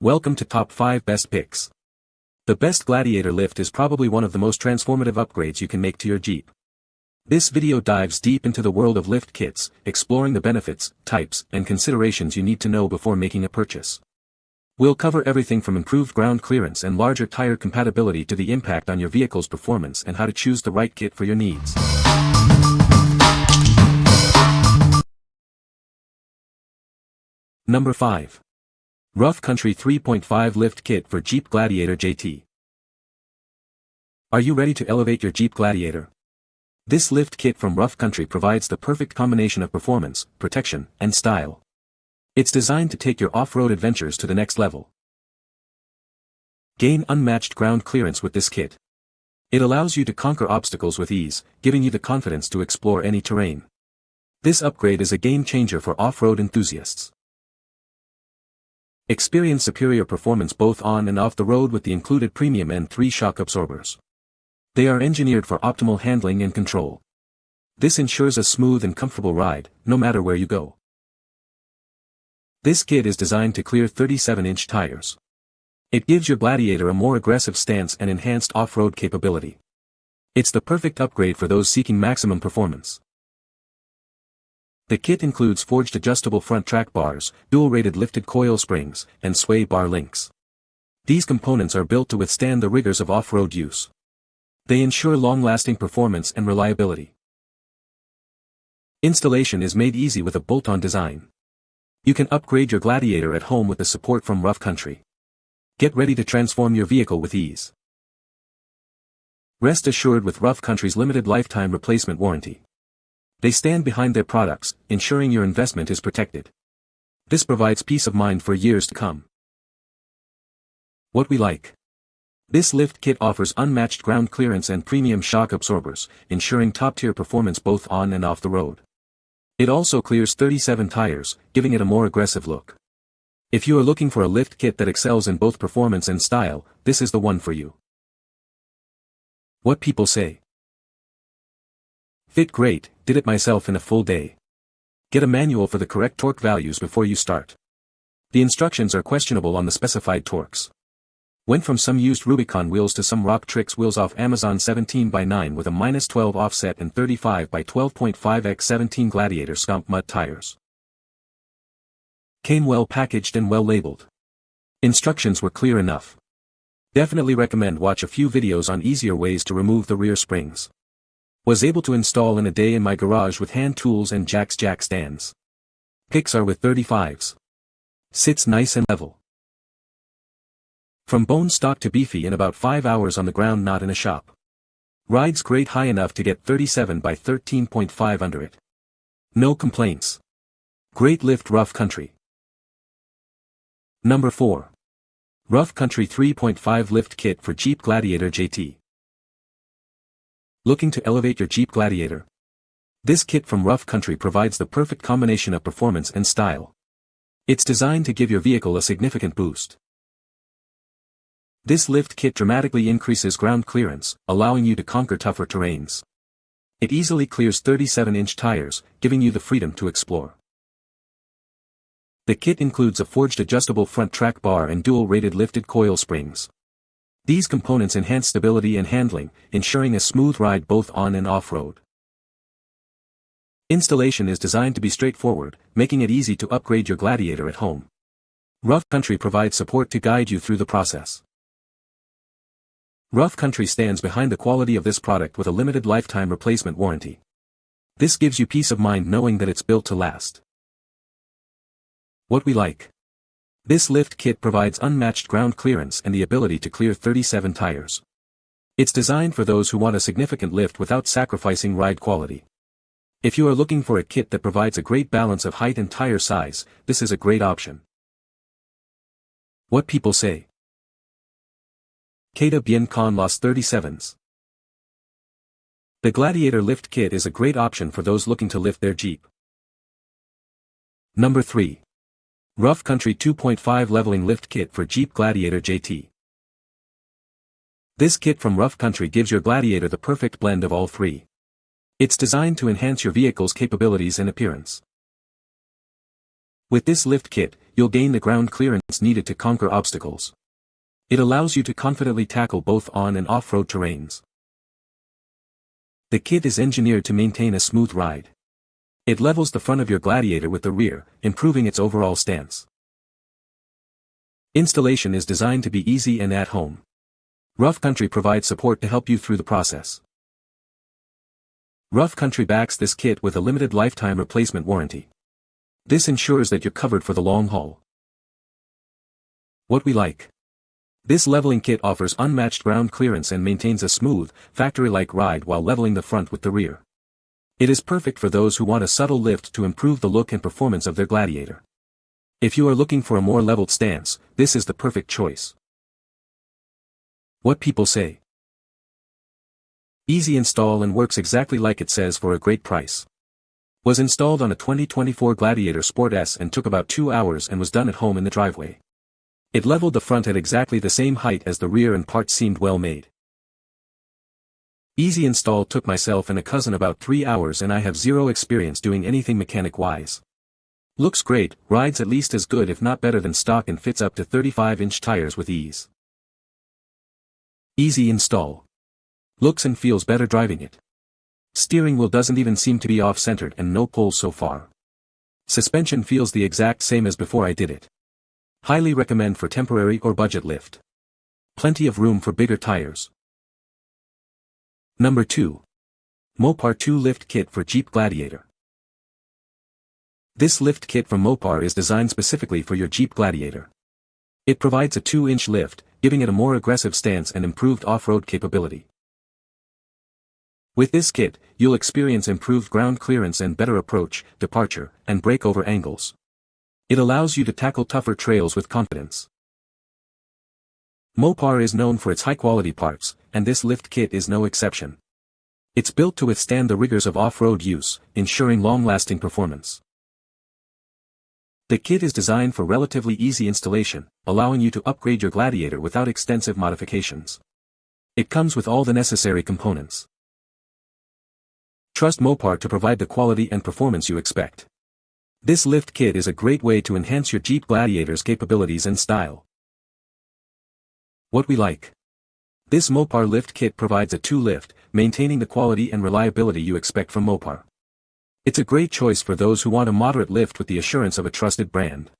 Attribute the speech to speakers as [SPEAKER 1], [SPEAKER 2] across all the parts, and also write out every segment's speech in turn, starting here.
[SPEAKER 1] Welcome to Top 5 Best Picks. The best Gladiator Lift is probably one of the most transformative upgrades you can make to your Jeep. This video dives deep into the world of lift kits, exploring the benefits, types, and considerations you need to know before making a purchase. We'll cover everything from improved ground clearance and larger tire compatibility to the impact on your vehicle's performance and how to choose the right kit for your needs. Number 5. Rough Country 3.5 Lift Kit for Jeep Gladiator JT. Are you ready to elevate your Jeep Gladiator? This lift kit from Rough Country provides the perfect combination of performance, protection, and style. It's designed to take your off-road adventures to the next level. Gain unmatched ground clearance with this kit. It allows you to conquer obstacles with ease, giving you the confidence to explore any terrain. This upgrade is a game-changer for off-road enthusiasts. Experience superior performance both on and off the road with the included premium N3 shock absorbers. They are engineered for optimal handling and control. This ensures a smooth and comfortable ride, no matter where you go. This kit is designed to clear 37-inch tires. It gives your Gladiator a more aggressive stance and enhanced off-road capability. It's the perfect upgrade for those seeking maximum performance. The kit includes forged adjustable front track bars, dual-rated lifted coil springs, and sway bar links. These components are built to withstand the rigors of off-road use. They ensure long-lasting performance and reliability. Installation is made easy with a bolt-on design. You can upgrade your Gladiator at home with the support from Rough Country. Get ready to transform your vehicle with ease. Rest assured with Rough Country's limited lifetime replacement warranty. They stand behind their products, ensuring your investment is protected. This provides peace of mind for years to come. What we like. This lift kit offers unmatched ground clearance and premium shock absorbers, ensuring top-tier performance both on and off the road. It also clears 37 tires, giving it a more aggressive look. If you are looking for a lift kit that excels in both performance and style, this is the one for you. What people say. Fit great, did it myself in a full day. Get a manual for the correct torque values before you start. The instructions are questionable on the specified torques. Went from some used Rubicon wheels to some Rock Tricks wheels off Amazon 17x9 with a -12 offset and 35x12.5x17 Gladiator Scump mud tires. Came well packaged and well labeled. Instructions were clear enough. Definitely recommend watch a few videos on easier ways to remove the rear springs. Was able to install in a day in my garage with hand tools and jack stands. Picks are with 35s. Sits nice and level. From bone stock to beefy in about 5 hours on the ground, not in a shop. Rides great high enough to get 37 by 13.5 under it. No complaints. Great lift Rough Country. Number 4. Rough Country 3.5 Lift Kit for Jeep Gladiator JT. Looking to elevate your Jeep Gladiator? This kit from Rough Country provides the perfect combination of performance and style. It's designed to give your vehicle a significant boost. This lift kit dramatically increases ground clearance, allowing you to conquer tougher terrains. It easily clears 37-inch tires, giving you the freedom to explore. The kit includes a forged adjustable front track bar and dual-rated lifted coil springs. These components enhance stability and handling, ensuring a smooth ride both on and off-road. Installation is designed to be straightforward, making it easy to upgrade your Gladiator at home. Rough Country provides support to guide you through the process. Rough Country stands behind the quality of this product with a limited lifetime replacement warranty. This gives you peace of mind knowing that it's built to last. What we like. This lift kit provides unmatched ground clearance and the ability to clear 37 tires. It's designed for those who want a significant lift without sacrificing ride quality. If you are looking for a kit that provides a great balance of height and tire size, this is a great option. What people say. Queda bien con los 37s. The Gladiator Lift Kit is a great option for those looking to lift their Jeep. Number 3. Rough Country 2.5 Leveling Lift Kit for Jeep Gladiator JT. This kit from Rough Country gives your Gladiator the perfect blend of all three. It's designed to enhance your vehicle's capabilities and appearance. With this lift kit, you'll gain the ground clearance needed to conquer obstacles. It allows you to confidently tackle both on and off-road terrains. The kit is engineered to maintain a smooth ride. It levels the front of your Gladiator with the rear, improving its overall stance. Installation is designed to be easy and at home. Rough Country provides support to help you through the process. Rough Country backs this kit with a limited lifetime replacement warranty. This ensures that you're covered for the long haul. What we like. This leveling kit offers unmatched ground clearance and maintains a smooth, factory-like ride while leveling the front with the rear. It is perfect for those who want a subtle lift to improve the look and performance of their Gladiator. If you are looking for a more leveled stance, this is the perfect choice. What people say. Easy install and works exactly like it says for a great price. Was installed on a 2024 Gladiator Sport S and took about 2 hours and was done at home in the driveway. It leveled the front at exactly the same height as the rear and parts seemed well made. Easy install took myself and a cousin about 3 hours and I have zero experience doing anything mechanic-wise. Looks great, rides at least as good if not better than stock and fits up to 35-inch tires with ease. Easy install. Looks and feels better driving it. Steering wheel doesn't even seem to be off-centered and no pulls so far. Suspension feels the exact same as before I did it. Highly recommend for temporary or budget lift. Plenty of room for bigger tires. Number 2. Mopar 2 Lift Kit for Jeep Gladiator. This lift kit from Mopar is designed specifically for your Jeep Gladiator. It provides a 2-inch lift, giving it a more aggressive stance and improved off-road capability. With this kit, you'll experience improved ground clearance and better approach, departure, and breakover angles. It allows you to tackle tougher trails with confidence. Mopar is known for its high-quality parts, and this lift kit is no exception. It's built to withstand the rigors of off-road use, ensuring long-lasting performance. The kit is designed for relatively easy installation, allowing you to upgrade your Gladiator without extensive modifications. It comes with all the necessary components. Trust Mopar to provide the quality and performance you expect. This lift kit is a great way to enhance your Jeep Gladiator's capabilities and style. What we like. This Mopar lift kit provides a 2-lift, maintaining the quality and reliability you expect from Mopar. It's a great choice for those who want a moderate lift with the assurance of a trusted brand.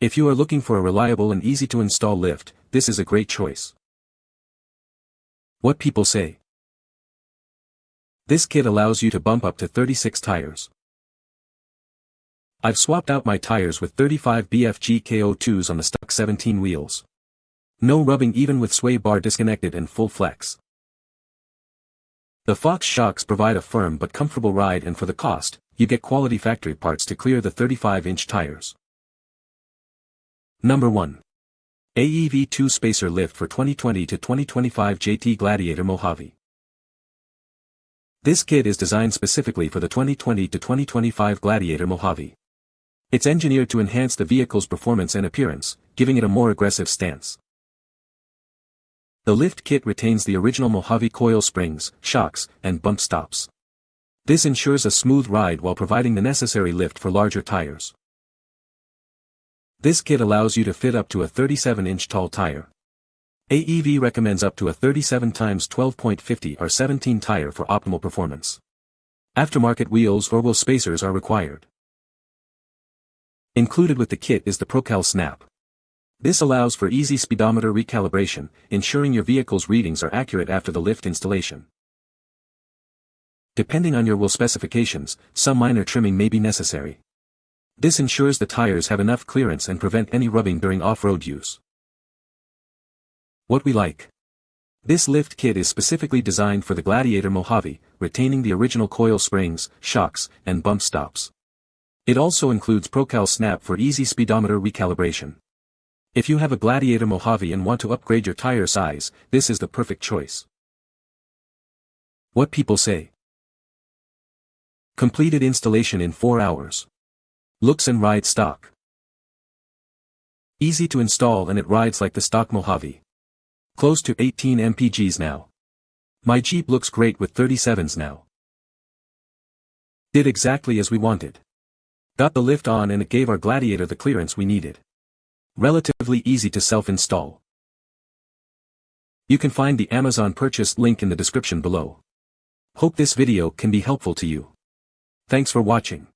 [SPEAKER 1] If you are looking for a reliable and easy-to-install lift, this is a great choice. What people say. This kit allows you to bump up to 36 tires. I've swapped out my tires with 35 BFG KO2s on the stock 17 wheels. No rubbing even with sway bar disconnected and full flex. The Fox shocks provide a firm but comfortable ride, and for the cost, you get quality factory parts to clear the 35-inch tires. Number 1. AEV2 Spacer Lift for 2020 to 2025 JT Gladiator Mojave. This kit is designed specifically for the 2020 to 2025 Gladiator Mojave. It's engineered to enhance the vehicle's performance and appearance, giving it a more aggressive stance. The lift kit retains the original Mojave coil springs, shocks, and bump stops. This ensures a smooth ride while providing the necessary lift for larger tires. This kit allows you to fit up to a 37-inch tall tire. AEV recommends up to a 37 x 12.50 or 17 tire for optimal performance. Aftermarket wheels or wheel spacers are required. Included with the kit is the Procal Snap. This allows for easy speedometer recalibration, ensuring your vehicle's readings are accurate after the lift installation. Depending on your wheel specifications, some minor trimming may be necessary. This ensures the tires have enough clearance and prevent any rubbing during off-road use. What we like. This lift kit is specifically designed for the Gladiator Mojave, retaining the original coil springs, shocks, and bump stops. It also includes Procal Snap for easy speedometer recalibration. If you have a Gladiator Mojave and want to upgrade your tire size, this is the perfect choice. What people say. Completed installation in 4 hours. Looks and ride stock. Easy to install and it rides like the stock Mojave. Close to 18 mpgs now. My Jeep looks great with 37s now. Did exactly as we wanted. Got the lift on and it gave our Gladiator the clearance we needed. Relatively easy to self-install. You can find the Amazon purchase link in the description below. Hope this video can be helpful to you. Thanks for watching.